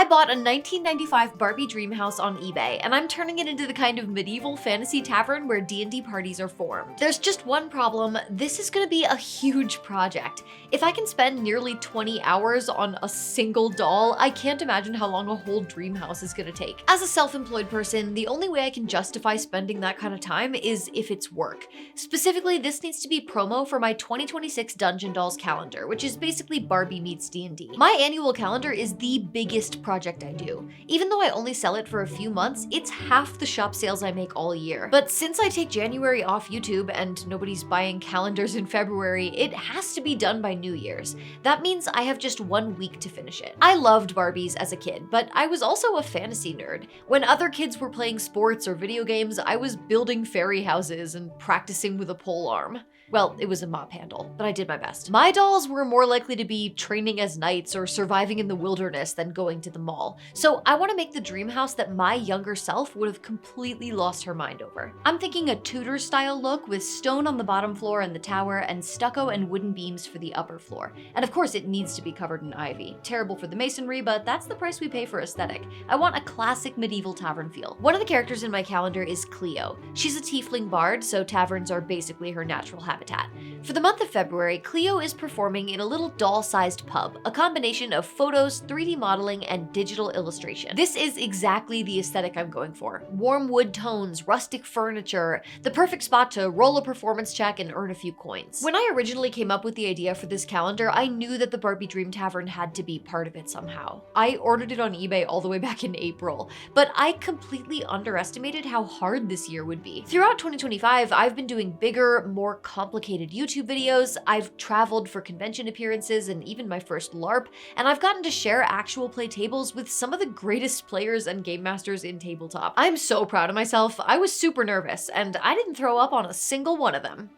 I bought a 1995 Barbie Dream House on eBay, and I'm turning it into the kind of medieval fantasy tavern where D&D parties are formed. There's just one problem: this is gonna be a huge project. If I can spend nearly 20 hours on a single doll, I can't imagine how long a whole dream house is gonna take. As a self-employed person, the only way I can justify spending that kind of time is if it's work. Specifically, this needs to be promo for my 2026 Dungeon Dolls calendar, which is basically Barbie meets D&D. My annual calendar is the biggest project I do. Even though I only sell it for a few months, it's half the shop sales I make all year. But since I take January off YouTube and nobody's buying calendars in February, it has to be done by New Year's. That means I have just 1 week to finish it. I loved Barbies as a kid, but I was also a fantasy nerd. When other kids were playing sports or video games, I was building fairy houses and practicing with a pole arm. Well, it was a mop handle, but I did my best. My dolls were more likely to be training as knights or surviving in the wilderness than going to the mall. So I want to make the dream house that my younger self would have completely lost her mind over. I'm thinking a Tudor-style look with stone on the bottom floor and the tower, and stucco and wooden beams for the upper floor. And of course, it needs to be covered in ivy. Terrible for the masonry, but that's the price we pay for aesthetic. I want a classic medieval tavern feel. One of the characters in my calendar is Cleo. She's a tiefling bard, so taverns are basically her natural habitat. For the month of February, Cleo is performing in a little doll-sized pub, a combination of photos, 3D modeling, and digital illustration. This is exactly the aesthetic I'm going for. Warm wood tones, rustic furniture, the perfect spot to roll a performance check and earn a few coins. When I originally came up with the idea for this calendar, I knew that the Barbie Dream Tavern had to be part of it somehow. I ordered it on eBay all the way back in April, but I completely underestimated how hard this year would be. Throughout 2025, I've been doing bigger, more complicated YouTube videos, I've traveled for convention appearances and even my first LARP, and I've gotten to share actual play tables with some of the greatest players and game masters in tabletop. I'm so proud of myself. I was super nervous, and I didn't throw up on a single one of them.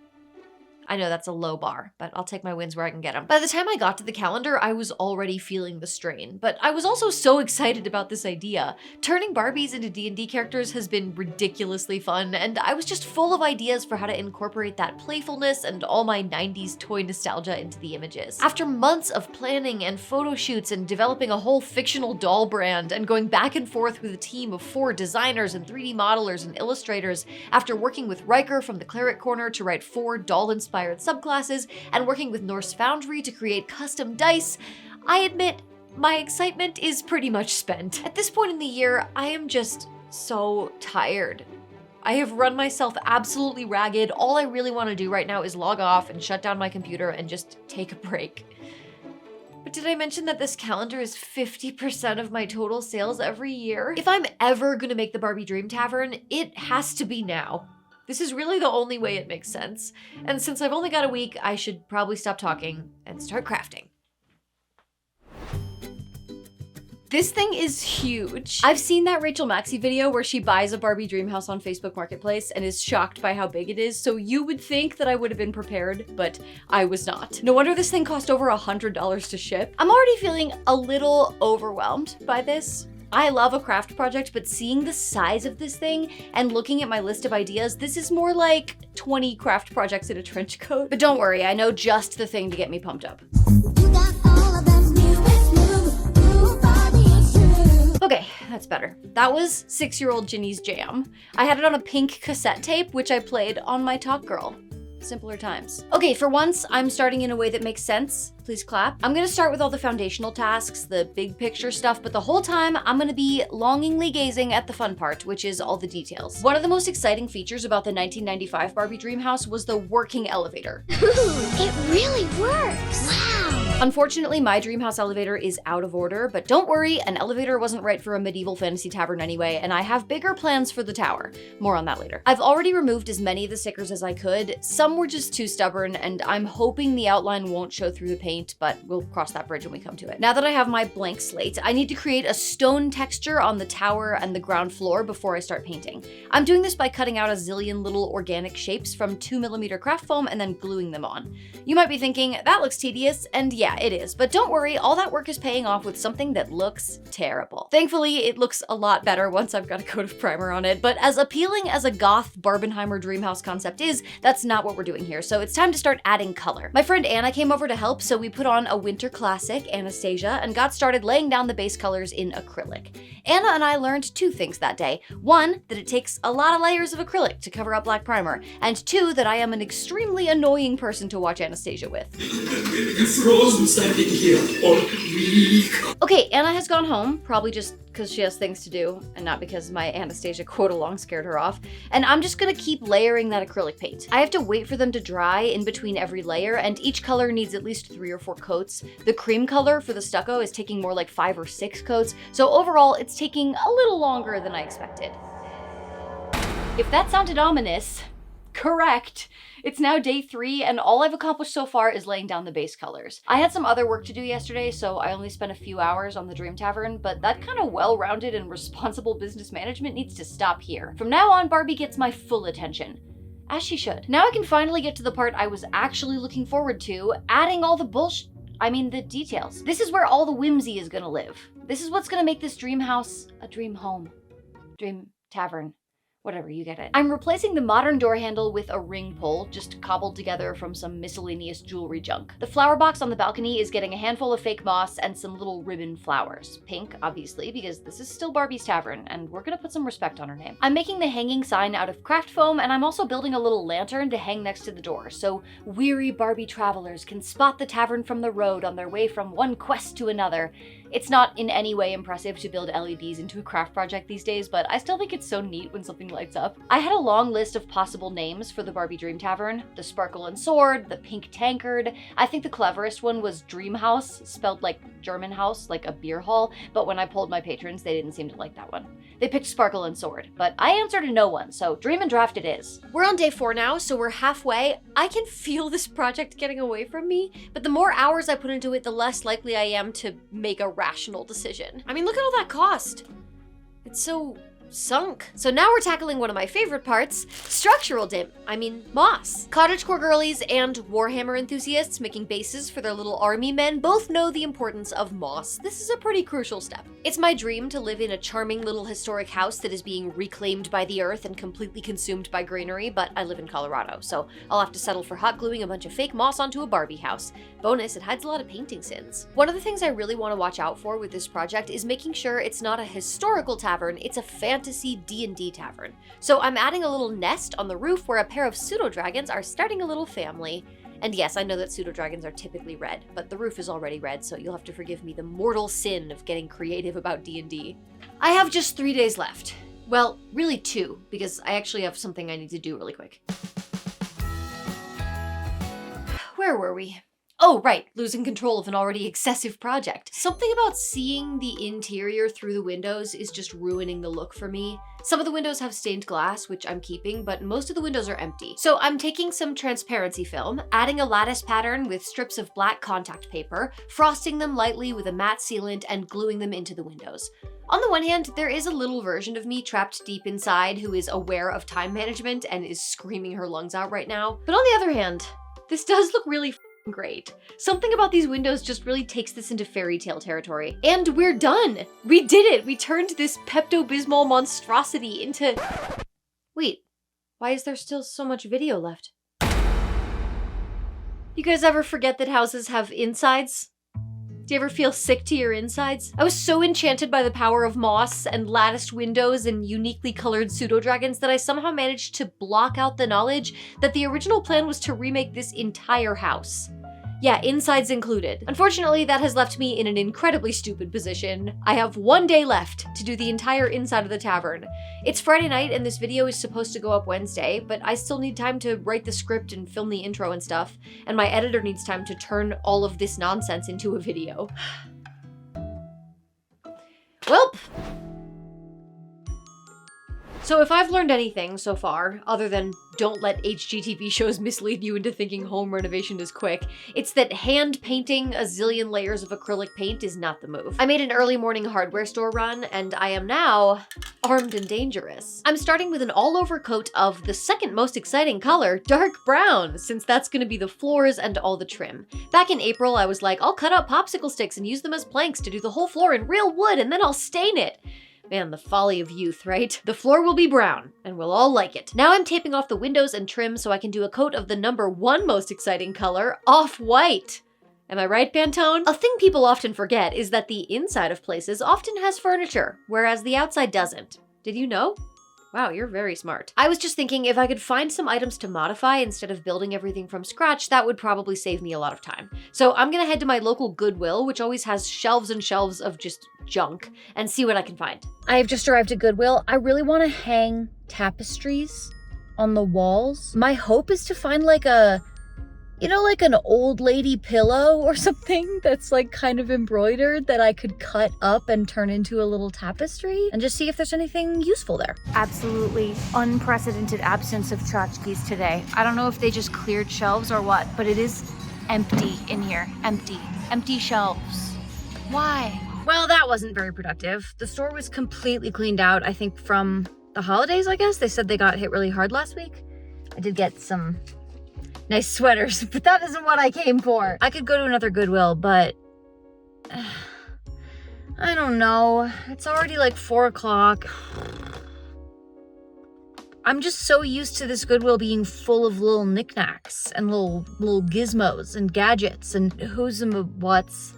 I know that's a low bar, but I'll take my wins where I can get them. By the time I got to the calendar, I was already feeling the strain, but I was also so excited about this idea. Turning Barbies into D&D characters has been ridiculously fun, and I was just full of ideas for how to incorporate that playfulness and all my 90s toy nostalgia into the images. After months of planning and photo shoots and developing a whole fictional doll brand and going back and forth with a team of 4 designers and 3D modelers and illustrators, after working with Riker from the Cleric Corner to write 4 doll-inspired subclasses, and working with Norse Foundry to create custom dice, I admit my excitement is pretty much spent. At this point in the year, I am just so tired. I have run myself absolutely ragged. All I really want to do right now is log off and shut down my computer and just take a break. But did I mention that this calendar is 50% of my total sales every year? If I'm ever gonna make the Barbie Dream Tavern, it has to be now. This is really the only way it makes sense. And since I've only got a week, I should probably stop talking and start crafting. This thing is huge. I've seen that Rachel Maxey video where she buys a Barbie Dream House on Facebook Marketplace and is shocked by how big it is, so you would think that I would have been prepared, but I was not. No wonder this thing cost over $100 to ship. I'm already feeling a little overwhelmed by this. I love a craft project, but seeing the size of this thing and looking at my list of ideas, this is more like 20 craft projects in a trench coat. But don't worry, I know just the thing to get me pumped up. Okay, that's better. That was 6-year-old Ginny's jam. I had it on a pink cassette tape, which I played on my Talk Girl. Simpler times. Okay, for once, I'm starting in a way that makes sense. Please clap. I'm gonna start with all the foundational tasks, the big picture stuff, but the whole time I'm gonna be longingly gazing at the fun part, which is all the details. One of the most exciting features about the 1995 Barbie Dream House was the working elevator. Ooh, it really works. Wow. Unfortunately, my dream house elevator is out of order, but don't worry, an elevator wasn't right for a medieval fantasy tavern anyway, and I have bigger plans for the tower. More on that later. I've already removed as many of the stickers as I could. Some were just too stubborn, and I'm hoping the outline won't show through the paint, but we'll cross that bridge when we come to it. Now that I have my blank slate, I need to create a stone texture on the tower and the ground floor before I start painting. I'm doing this by cutting out a zillion little organic shapes from 2mm craft foam and then gluing them on. You might be thinking, that looks tedious, and yeah, Yeah, it is. But don't worry, all that work is paying off with something that looks terrible. Thankfully, it looks a lot better once I've got a coat of primer on it, but as appealing as a goth Barbenheimer dream house concept is, that's not what we're doing here, so it's time to start adding color. My friend Anna came over to help, so we put on a winter classic, Anastasia, and got started laying down the base colors in acrylic. Anna and I learned two things that day. One, that it takes a lot of layers of acrylic to cover up black primer, and two, that I am an extremely annoying person to watch Anastasia with. Frozen standing here all week. Okay, Anna has gone home, probably just because she has things to do, and not because my Anastasia quote-along scared her off, and I'm just gonna keep layering that acrylic paint. I have to wait for them to dry in between every layer, and each color needs at least 3 or 4 coats. The cream color for the stucco is taking more like 5 or 6 coats, so overall it's taking a little longer than I expected. If that sounded ominous, correct. It's now day 3, and all I've accomplished so far is laying down the base colors. I had some other work to do yesterday, so I only spent a few hours on the Dream Tavern, but that kind of well-rounded and responsible business management needs to stop here. From now on, Barbie gets my full attention. As she should. Now I can finally get to the part I was actually looking forward to, adding all the the details. This is where all the whimsy is gonna live. This is what's gonna make this dream house a dream home. Dream tavern. Whatever, you get it. I'm replacing the modern door handle with a ring pull, just cobbled together from some miscellaneous jewelry junk. The flower box on the balcony is getting a handful of fake moss and some little ribbon flowers. Pink, obviously, because this is still Barbie's Tavern, and we're gonna put some respect on her name. I'm making the hanging sign out of craft foam, and I'm also building a little lantern to hang next to the door, so weary Barbie travelers can spot the tavern from the road on their way from one quest to another. It's not in any way impressive to build LEDs into a craft project these days, but I still think it's so neat when something lights up. I had a long list of possible names for the Barbie Dream Tavern. The Sparkle and Sword, the Pink Tankard. I think the cleverest one was Dream House, spelled like German house, like a beer hall, but when I polled my patrons, they didn't seem to like that one. They picked Sparkle and Sword, but I answered a no one, so Dream and Draft it is. We're on day 4 now, so we're halfway. I can feel this project getting away from me, but the more hours I put into it, the less likely I am to make a rational decision. I mean, look at all that cost. It's so sunk. So now we're tackling one of my favorite parts, structural moss. Cottagecore girlies and Warhammer enthusiasts making bases for their little army men both know the importance of moss. This is a pretty crucial step. It's my dream to live in a charming little historic house that is being reclaimed by the earth and completely consumed by greenery, but I live in Colorado, so I'll have to settle for hot gluing a bunch of fake moss onto a Barbie house. Bonus, it hides a lot of painting sins. One of the things I really want to watch out for with this project is making sure it's not a historical tavern, it's a fantasy D&D tavern. So I'm adding a little nest on the roof where a pair of pseudo-dragons are starting a little family. And yes, I know that pseudo-dragons are typically red, but the roof is already red, so you'll have to forgive me the mortal sin of getting creative about D&D. I have just 3 days left. Well, really 2, because I actually have something I need to do really quick. Where were we? Oh, right, losing control of an already excessive project. Something about seeing the interior through the windows is just ruining the look for me. Some of the windows have stained glass, which I'm keeping, but most of the windows are empty. So I'm taking some transparency film, adding a lattice pattern with strips of black contact paper, frosting them lightly with a matte sealant, and gluing them into the windows. On the one hand, there is a little version of me trapped deep inside who is aware of time management and is screaming her lungs out right now. But on the other hand, this does look really great. Something about these windows just really takes this into fairy tale territory. And we're done! We did it! We turned this Pepto-Bismol monstrosity into... Wait, why is there still so much video left? You guys ever forget that houses have insides? Do you ever feel sick to your insides? I was so enchanted by the power of moss and latticed windows and uniquely colored pseudo-dragons that I somehow managed to block out the knowledge that the original plan was to remake this entire house. Yeah, insides included. Unfortunately, that has left me in an incredibly stupid position. I have 1 day left to do the entire inside of the tavern. It's Friday night and this video is supposed to go up Wednesday, but I still need time to write the script and film the intro and stuff, and my editor needs time to turn all of this nonsense into a video. Welp. So if I've learned anything so far, other than don't let HGTV shows mislead you into thinking home renovation is quick, it's that hand painting a zillion layers of acrylic paint is not the move. I made an early morning hardware store run, and I am now armed and dangerous. I'm starting with an all-over coat of the second most exciting color, dark brown, since that's gonna be the floors and all the trim. Back in April, I was like, I'll cut out popsicle sticks and use them as planks to do the whole floor in real wood, and then I'll stain it. Man, the folly of youth, right? The floor will be brown, and we'll all like it. Now I'm taping off the windows and trim so I can do a coat of the #1 most exciting color, off-white. Am I right, Pantone? A thing people often forget is that the inside of places often has furniture, whereas the outside doesn't. Did you know? Wow, you're very smart. I was just thinking if I could find some items to modify instead of building everything from scratch, that would probably save me a lot of time. So I'm gonna head to my local Goodwill, which always has shelves and shelves of just junk, and see what I can find. I have just arrived at Goodwill. I really want to hang tapestries on the walls. My hope is to find like a, you know, like an old lady pillow or something that's like kind of embroidered that I could cut up and turn into a little tapestry and just see if there's anything useful there. Absolutely unprecedented absence of tchotchkes today. I don't know if they just cleared shelves or what, but it is empty in here. Empty. Empty shelves. Why? Well, that wasn't very productive. The store was completely cleaned out, I think from the holidays, I guess. They said they got hit really hard last week. I did get some nice sweaters, but that isn't what I came for. I could go to another Goodwill, but I don't know. It's already like 4 o'clock. I'm just so used to this Goodwill being full of little knickknacks and little gizmos and gadgets and who's what's.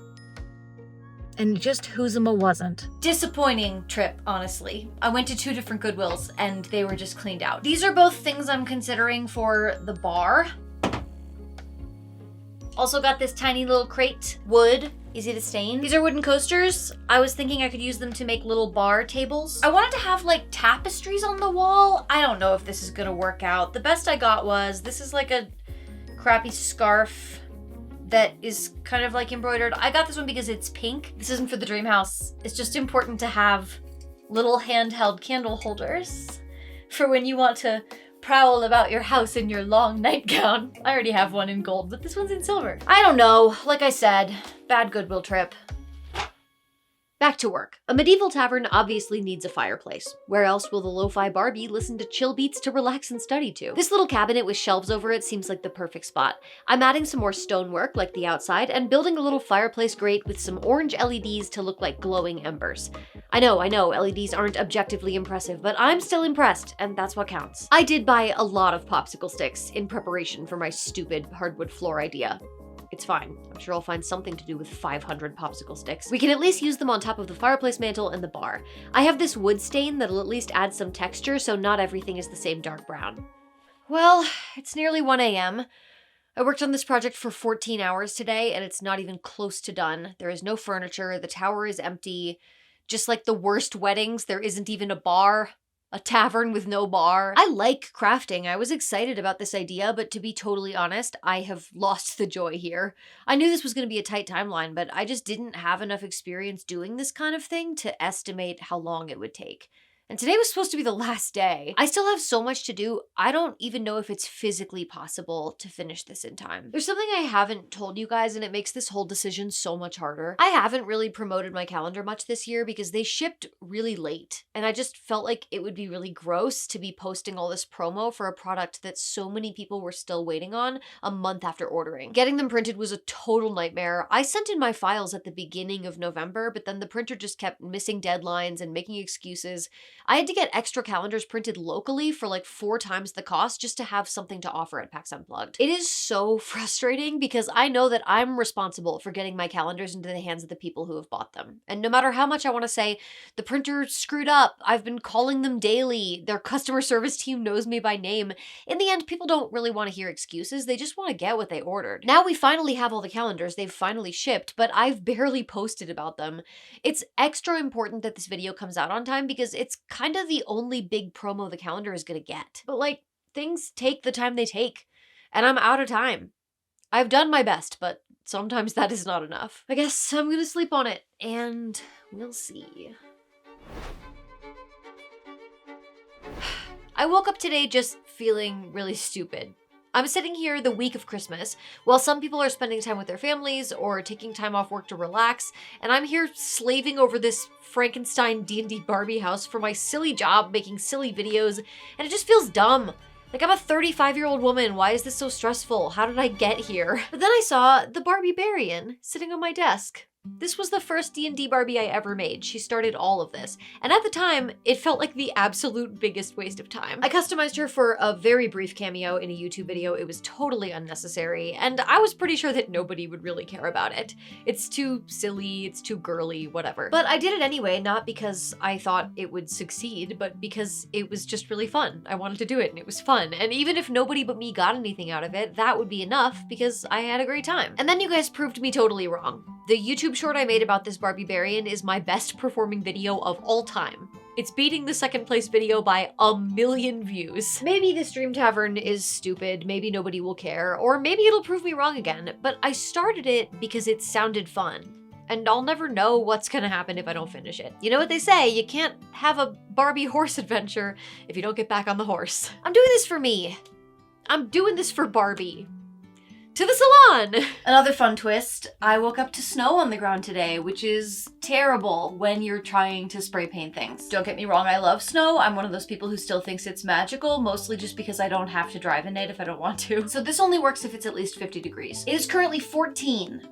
And just who's'em wasn't. Disappointing trip, honestly. I went to 2 different Goodwills and they were just cleaned out. These are both things I'm considering for the bar. Also got this tiny little crate, wood, easy to stain. These are wooden coasters. I was thinking I could use them to make little bar tables. I wanted to have like tapestries on the wall. I don't know if this is gonna work out. The best I got was, this is like a crappy scarf that is kind of like embroidered. I got this one because it's pink. This isn't for the dream house. It's just important to have little handheld candle holders for when you want to prowl about your house in your long nightgown. I already have one in gold, but this one's in silver. I don't know. Like I said, bad Goodwill trip. Back to work. A medieval tavern obviously needs a fireplace. Where else will the lo-fi Barbie listen to chill beats to relax and study to? This little cabinet with shelves over it seems like the perfect spot. I'm adding some more stonework like the outside and building a little fireplace grate with some orange LEDs to look like glowing embers. I know, LEDs aren't objectively impressive, but I'm still impressed, and that's what counts. I did buy a lot of popsicle sticks in preparation for my stupid hardwood floor idea. It's fine. I'm sure I'll find something to do with 500 popsicle sticks. We can at least use them on top of the fireplace mantle and the bar. I have this wood stain that'll at least add some texture so not everything is the same dark brown. Well, it's nearly 1 a.m. I worked on this project for 14 hours today and it's not even close to done. There is no furniture, the tower is empty. Just like the worst weddings, there isn't even a bar. A tavern with no bar. I like crafting. I was excited about this idea, but to be totally honest, I have lost the joy here. I knew this was going to be a tight timeline, but I just didn't have enough experience doing this kind of thing to estimate how long it would take. And today was supposed to be the last day. I still have so much to do, I don't even know if it's physically possible to finish this in time. There's something I haven't told you guys and it makes this whole decision so much harder. I haven't really promoted my calendar much this year because they shipped really late. And I just felt like it would be really gross to be posting all this promo for a product that so many people were still waiting on a month after ordering. Getting them printed was a total nightmare. I sent in my files at the beginning of November, but then the printer just kept missing deadlines and making excuses. I had to get extra calendars printed locally for like 4 times the cost just to have something to offer at PAX Unplugged. It is so frustrating because I know that I'm responsible for getting my calendars into the hands of the people who have bought them. And no matter how much I want to say, the printer screwed up, I've been calling them daily, their customer service team knows me by name, in the end, people don't really want to hear excuses, they just want to get what they ordered. Now we finally have all the calendars, they've finally shipped, but I've barely posted about them. It's extra important that this video comes out on time because it's kind of the only big promo the calendar is gonna get. But like, things take the time they take, and I'm out of time. I've done my best, but sometimes that is not enough. I guess I'm gonna sleep on it, and we'll see. I woke up today just feeling really stupid. I'm sitting here the week of Christmas, while some people are spending time with their families or taking time off work to relax, and I'm here slaving over this Frankenstein D&D Barbie house for my silly job making silly videos, and it just feels dumb. Like, I'm a 35-year-old woman. Why is this so stressful? How did I get here? But then I saw the Barbie-barian sitting on my desk. This was the first D&D Barbie I ever made. She started all of this. And at the time, it felt like the absolute biggest waste of time. I customized her for a very brief cameo in a YouTube video. It was totally unnecessary, and I was pretty sure that nobody would really care about it. It's too silly, it's too girly, whatever. But I did it anyway, not because I thought it would succeed, but because it was just really fun. I wanted to do it, and it was fun. And even if nobody but me got anything out of it, that would be enough because I had a great time. And then you guys proved me totally wrong. The YouTube short I made about this Barbie-barian is my best performing video of all time. It's beating the second place video by 1,000,000 views. Maybe this Dream Tavern is stupid, maybe nobody will care, or maybe it'll prove me wrong again, but I started it because it sounded fun. And I'll never know what's gonna happen if I don't finish it. You know what they say, you can't have a Barbie horse adventure if you don't get back on the horse. I'm doing this for me. I'm doing this for Barbie. To the salon! Another fun twist, I woke up to snow on the ground today, which is terrible when you're trying to spray paint things. Don't get me wrong, I love snow. I'm one of those people who still thinks it's magical, mostly just because I don't have to drive in it if I don't want to. So this only works if it's at least 50 degrees. It is currently 14.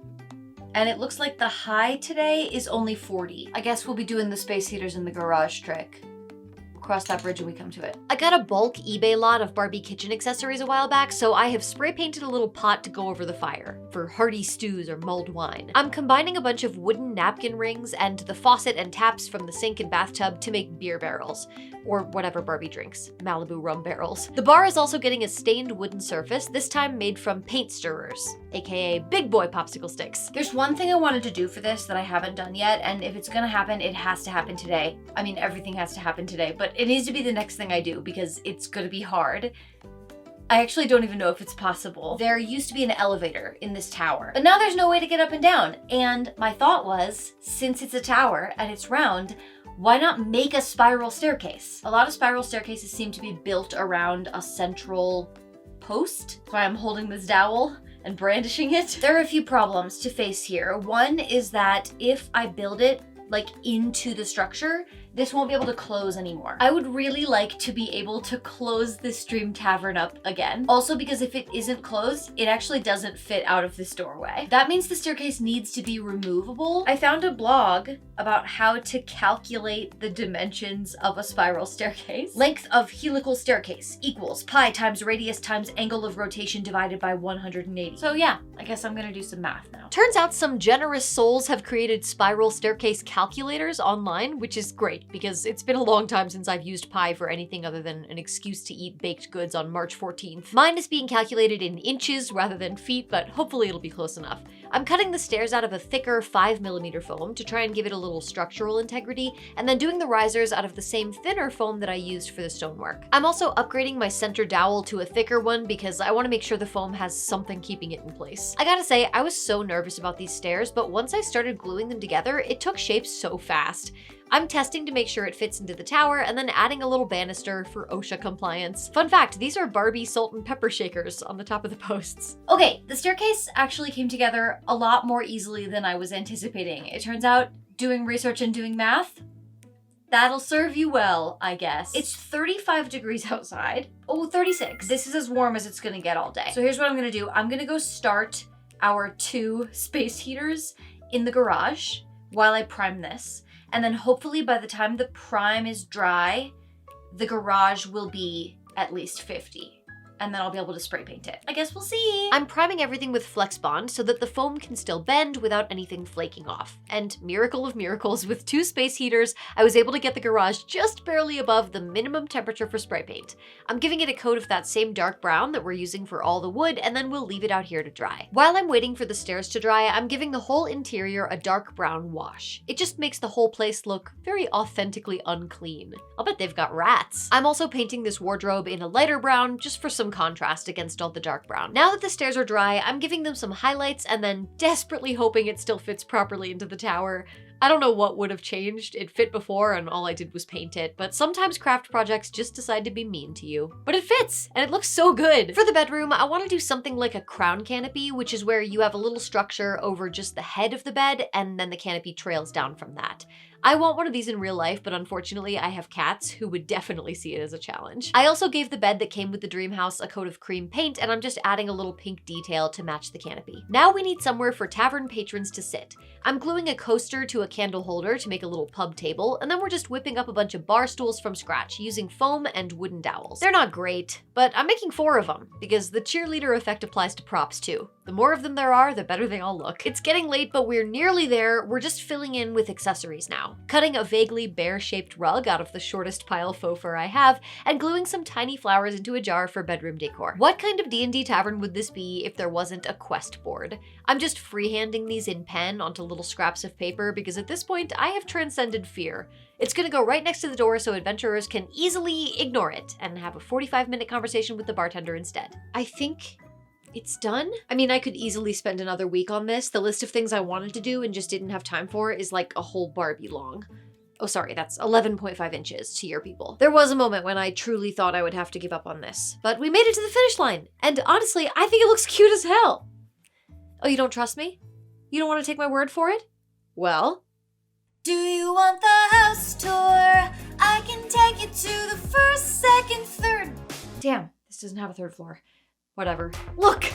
And it looks like the high today is only 40. I guess we'll be doing the space heaters in the garage trick. Cross that bridge when we come to it. I got a bulk eBay lot of Barbie kitchen accessories a while back, so I have spray painted a little pot to go over the fire for hearty stews or mulled wine. I'm combining a bunch of wooden napkin rings and the faucet and taps from the sink and bathtub to make beer barrels, or whatever Barbie drinks, Malibu rum barrels. The bar is also getting a stained wooden surface, this time made from paint stirrers, aka big boy popsicle sticks. There's one thing I wanted to do for this that I haven't done yet, and if it's gonna happen, it has to happen today. I mean, everything has to happen today, but it needs to be the next thing I do because it's gonna be hard. I actually don't even know if it's possible. There used to be an elevator in this tower, but now there's no way to get up and down. And my thought was, since it's a tower and it's round, why not make a spiral staircase? A lot of spiral staircases seem to be built around a central post. That's why I'm holding this dowel and brandishing it. There are a few problems to face here. One is that if I build it like into the structure, this won't be able to close anymore. I would really like to be able to close this Dream Tavern up again. Also, because if it isn't closed, it actually doesn't fit out of this doorway. That means the staircase needs to be removable. I found a blog about how to calculate the dimensions of a spiral staircase. Length of helical staircase equals pi times radius times angle of rotation divided by 180. So yeah, I guess I'm gonna do some math now. Turns out some generous souls have created spiral staircase calculators online, which is great because it's been a long time since I've used pi for anything other than an excuse to eat baked goods on March 14th. Mine is being calculated in inches rather than feet, but hopefully it'll be close enough. I'm cutting the stairs out of a thicker 5mm foam to try and give it a little structural integrity, and then doing the risers out of the same thinner foam that I used for the stonework. I'm also upgrading my center dowel to a thicker one because I want to make sure the foam has something keeping it in place. I gotta say, I was so nervous about these stairs, but once I started gluing them together, it took shape so fast. I'm testing to make sure it fits into the tower and then adding a little banister for OSHA compliance. Fun fact, these are Barbie salt and pepper shakers on the top of the posts. Okay, the staircase actually came together a lot more easily than I was anticipating. It turns out doing research and doing math, that'll serve you well, I guess. It's 35 degrees outside. Oh, 36. This is as warm as it's gonna get all day. So here's what I'm gonna do. I'm gonna go start our 2 space heaters in the garage while I prime this. And then hopefully by the time the prime is dry, the garage will be at least 50. And then I'll be able to spray paint it. I guess we'll see. I'm priming everything with Flex Bond so that the foam can still bend without anything flaking off. And miracle of miracles, with 2 space heaters, I was able to get the garage just barely above the minimum temperature for spray paint. I'm giving it a coat of that same dark brown that we're using for all the wood, and then we'll leave it out here to dry. While I'm waiting for the stairs to dry, I'm giving the whole interior a dark brown wash. It just makes the whole place look very authentically unclean. I'll bet they've got rats. I'm also painting this wardrobe in a lighter brown just for some contrast against all the dark brown. Now that the stairs are dry, I'm giving them some highlights and then desperately hoping it still fits properly into the tower. I don't know what would have changed. It fit before and all I did was paint it, but sometimes craft projects just decide to be mean to you. But it fits, and it looks so good. For the bedroom, I want to do something like a crown canopy, which is where you have a little structure over just the head of the bed, and then the canopy trails down from that. I want one of these in real life, but unfortunately I have cats who would definitely see it as a challenge. I also gave the bed that came with the dream house a coat of cream paint, and I'm just adding a little pink detail to match the canopy. Now we need somewhere for tavern patrons to sit. I'm gluing a coaster to a candle holder to make a little pub table, and then we're just whipping up a bunch of bar stools from scratch using foam and wooden dowels. They're not great, but I'm making 4 of them because the cheerleader effect applies to props too. The more of them there are, the better they all look. It's getting late, but we're nearly there. We're just filling in with accessories now. Cutting a vaguely bear-shaped rug out of the shortest pile of faux fur I have, and gluing some tiny flowers into a jar for bedroom decor. What kind of D&D tavern would this be if there wasn't a quest board? I'm just freehanding these in pen onto little scraps of paper because at this point, I have transcended fear. It's gonna go right next to the door so adventurers can easily ignore it and have a 45-minute conversation with the bartender instead. I think it's done. I mean, I could easily spend another week on this. The list of things I wanted to do and just didn't have time for is like a whole Barbie long. Oh, sorry, that's 11.5 inches to your people. There was a moment when I truly thought I would have to give up on this, but we made it to the finish line. And honestly, I think it looks cute as hell. Oh, you don't trust me? You don't want to take my word for it? Well, do you want the house tour? I can take you to the first, second, third. damn, this doesn't have a 3rd floor. Whatever. Look!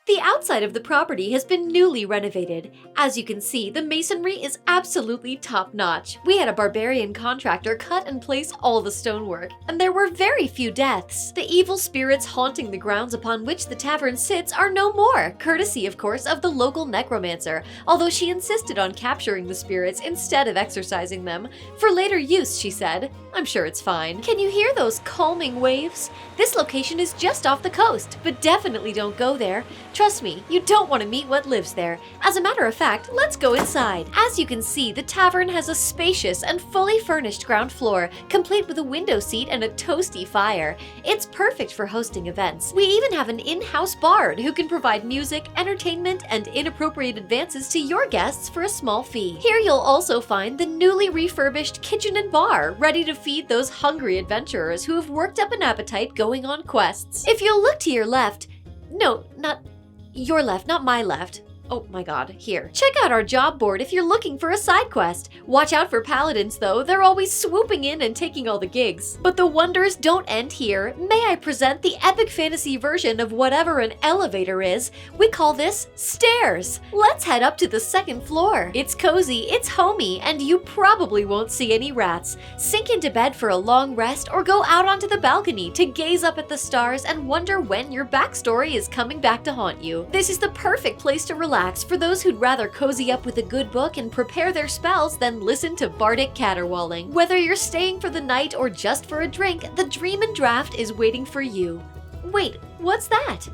The outside of the property has been newly renovated. As you can see, the masonry is absolutely top-notch. We had a barbarian contractor cut and place all the stonework, and there were very few deaths. The evil spirits haunting the grounds upon which the tavern sits are no more, courtesy, of course, of the local necromancer, although she insisted on capturing the spirits instead of exorcising them. For later use, she said. I'm sure it's fine. Can you hear those calming waves? This location is just off the coast, but definitely don't go there. Trust me, you don't want to meet what lives there. As a matter of fact, let's go inside. As you can see, the tavern has a spacious and fully furnished ground floor, complete with a window seat and a toasty fire. It's perfect for hosting events. We even have an in-house bard who can provide music, entertainment, and inappropriate advances to your guests for a small fee. Here you'll also find the newly refurbished kitchen and bar, ready to feed those hungry adventurers who have worked up an appetite going on quests. If you'll look to your left, no, not your left, not my left. Oh my god, here. Check out our job board if you're looking for a side quest. Watch out for paladins though, they're always swooping in and taking all the gigs. But the wonders don't end here. May I present the epic fantasy version of whatever an elevator is? We call this stairs. Let's head up to the 2nd floor. It's cozy, it's homey, and you probably won't see any rats. Sink into bed for a long rest or go out onto the balcony to gaze up at the stars and wonder when your backstory is coming back to haunt you. This is the perfect place to relax for those who'd rather cozy up with a good book and prepare their spells than listen to bardic caterwauling. Whether you're staying for the night or just for a drink, the Dream and Draft is waiting for you. Wait, what's that?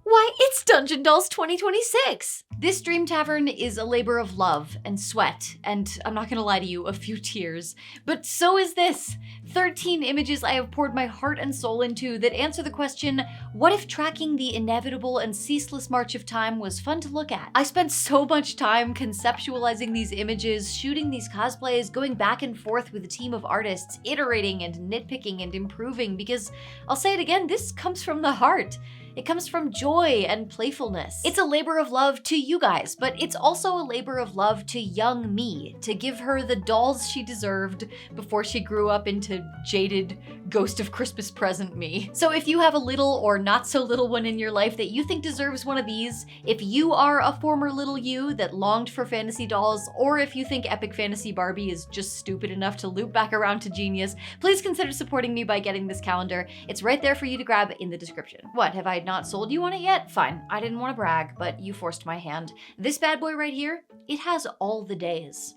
Why, it's Dungeon Dolls 2026! This dream tavern is a labor of love and sweat, and I'm not gonna lie to you, a few tears. But so is this. 13 images I have poured my heart and soul into that answer the question, what if tracking the inevitable and ceaseless march of time was fun to look at? I spent so much time conceptualizing these images, shooting these cosplays, going back and forth with a team of artists, iterating and nitpicking and improving, because I'll say it again, this comes from the heart. It comes from joy and playfulness. It's a labor of love to you guys, but it's also a labor of love to young me, to give her the dolls she deserved before she grew up into jaded, ghost of Christmas present me. So if you have a little or not so little one in your life that you think deserves one of these, if you are a former little you that longed for fantasy dolls, or if you think Epic Fantasy Barbie is just stupid enough to loop back around to genius, please consider supporting me by getting this calendar. It's right there for you to grab in the description. What, have I not sold you on it yet? Fine, I didn't want to brag, but you forced my hand. This bad boy right here, it has all the days.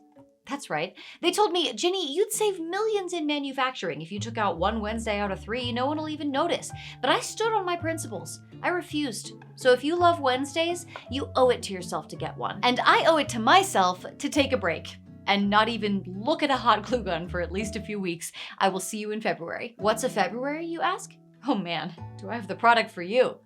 That's right. They told me, Ginny, you'd save millions in manufacturing if you took out one Wednesday out of 3. No one will even notice. But I stood on my principles. I refused. So if you love Wednesdays, you owe it to yourself to get one. And I owe it to myself to take a break and not even look at a hot glue gun for at least a few weeks. I will see you in February. What's a February, you ask? Oh man, do I have the product for you?